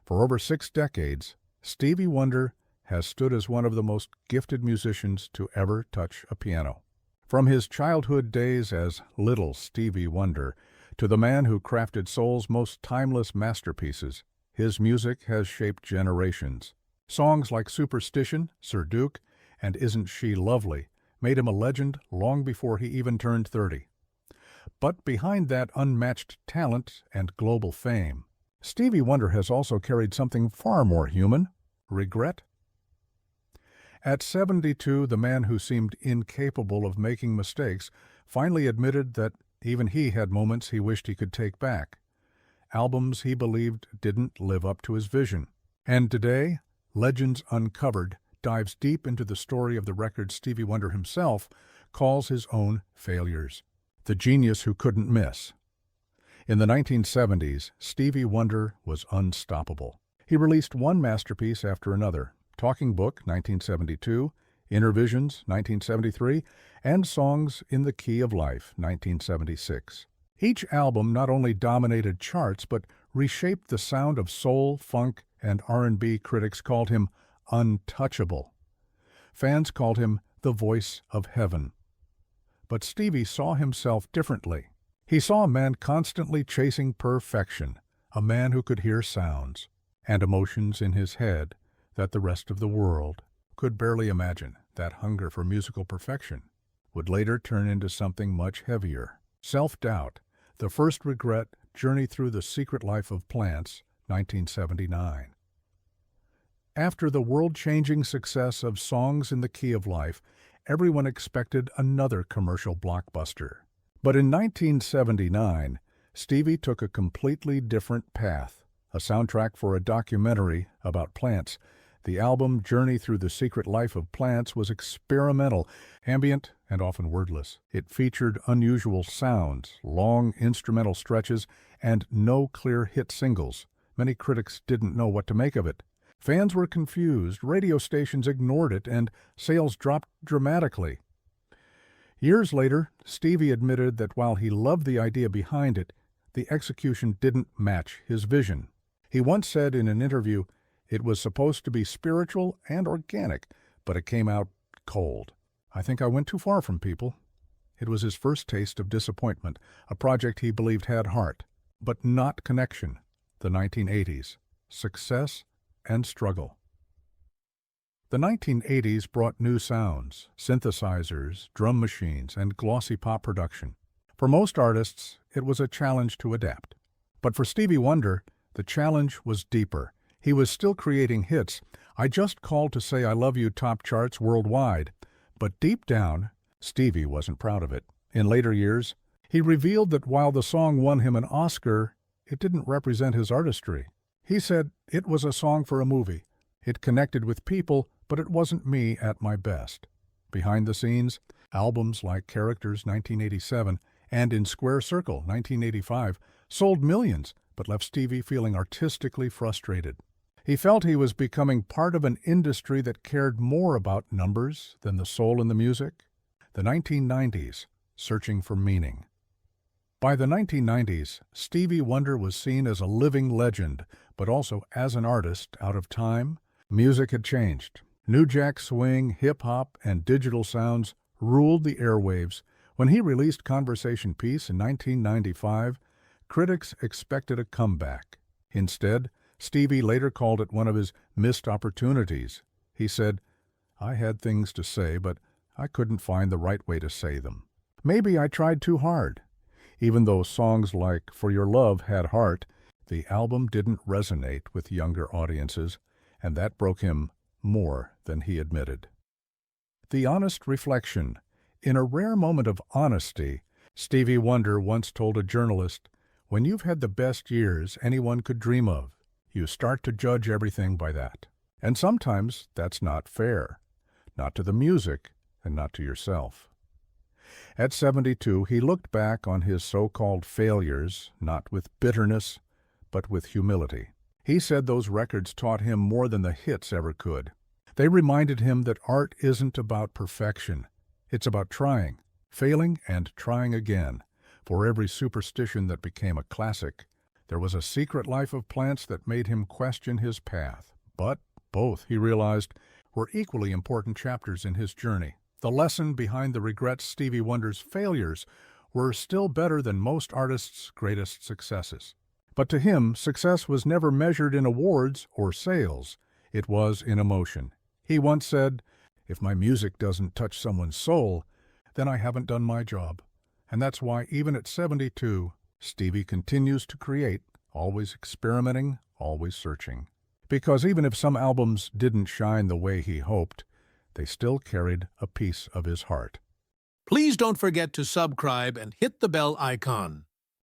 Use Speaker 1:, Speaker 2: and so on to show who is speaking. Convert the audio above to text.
Speaker 1: For over 6 decades, Stevie Wonder has stood as one of the most gifted musicians to ever touch a piano. From his childhood days as little Stevie Wonder to the man who crafted soul's most timeless masterpieces, his music has shaped generations. Songs like Superstition, Sir Duke, and Isn't She Lovely made him a legend long before he even turned 30. But behind that unmatched talent and global fame, Stevie Wonder has also carried something far more human: regret. At 72, the man who seemed incapable of making mistakes finally admitted that even he had moments he wished he could take back, albums he believed didn't live up to his vision. And today, Legends Uncovered dives deep into the story of the record Stevie Wonder himself calls his own failures. The genius who couldn't miss. In the 1970s, Stevie Wonder was unstoppable. He released one masterpiece after another: Talking Book, 1972, Inner Visions, 1973, and Songs in the Key of Life, 1976. Each album not only dominated charts, but reshaped the sound of soul, funk, and R&B. Critics called him untouchable. Fans called him the voice of heaven. But Stevie saw himself differently. He saw a man constantly chasing perfection, a man who could hear sounds and emotions in his head that the rest of the world could barely imagine. That hunger for musical perfection would later turn into something much heavier: self-doubt, the first regret, Journey Through the Secret Life of Plants, 1979. After the world-changing success of Songs in the Key of Life, everyone expected another commercial blockbuster. But in 1979, Stevie took a completely different path, a soundtrack for a documentary about plants. The album Journey Through the Secret Life of Plants was experimental, ambient, and often wordless. It featured unusual sounds, long instrumental stretches, and no clear hit singles. Many critics didn't know what to make of it. Fans were confused, radio stations ignored it, and sales dropped dramatically. Years later, Stevie admitted that while he loved the idea behind it, the execution didn't match his vision. He once said in an interview, "It was supposed to be spiritual and organic, but it came out cold. I think I went too far from people." It was his first taste of disappointment, a project he believed had heart, but not connection. The 1980s. Success and struggle. The 1980s brought new sounds, synthesizers, drum machines, and glossy pop production. For most artists, it was a challenge to adapt. But for Stevie Wonder, the challenge was deeper. He was still creating hits. "I Just Called to Say I Love You" top charts worldwide. But deep down, Stevie wasn't proud of it. In later years, he revealed that while the song won him an Oscar, it didn't represent his artistry. He said, "It was a song for a movie. It connected with people, but it wasn't me at my best." Behind the scenes, albums like Characters, 1987, and In Square Circle, 1985, sold millions, but left Stevie feeling artistically frustrated. He felt he was becoming part of an industry that cared more about numbers than the soul in the music. The 1990s, searching for meaning. By the 1990s, Stevie Wonder was seen as a living legend, but also as an artist out of time. Music had changed. New Jack Swing, hip-hop, and digital sounds ruled the airwaves. When he released Conversation Piece in 1995, critics expected a comeback. Instead, Stevie later called it one of his missed opportunities. He said, "I had things to say, but I couldn't find the right way to say them. Maybe I tried too hard." Even though songs like For Your Love had heart, the album didn't resonate with younger audiences, and that broke him more than he admitted. The honest reflection. In a rare moment of honesty, Stevie Wonder once told a journalist, "When you've had the best years anyone could dream of, you start to judge everything by that. And sometimes that's not fair. Not to the music, and not to yourself." At 72, he looked back on his so-called failures, not with bitterness, but with humility. He said those records taught him more than the hits ever could. They reminded him that art isn't about perfection. It's about trying, failing, and trying again. For every superstition that became a classic, There was a secret life of plants that made him question his path. But both, he realized, were equally important chapters in his journey. The lesson behind the regrets Stevie Wonder's failures were still better than most artists' greatest successes. But to him, success was never measured in awards or sales. It was in emotion. He once said, "If my music doesn't touch someone's soul, then I haven't done my job." And that's why, even at 72, Stevie continues to create, always experimenting, always searching. Because even if some albums didn't shine the way he hoped, they still carried a piece of his heart.
Speaker 2: Please don't forget to subscribe and hit the bell icon.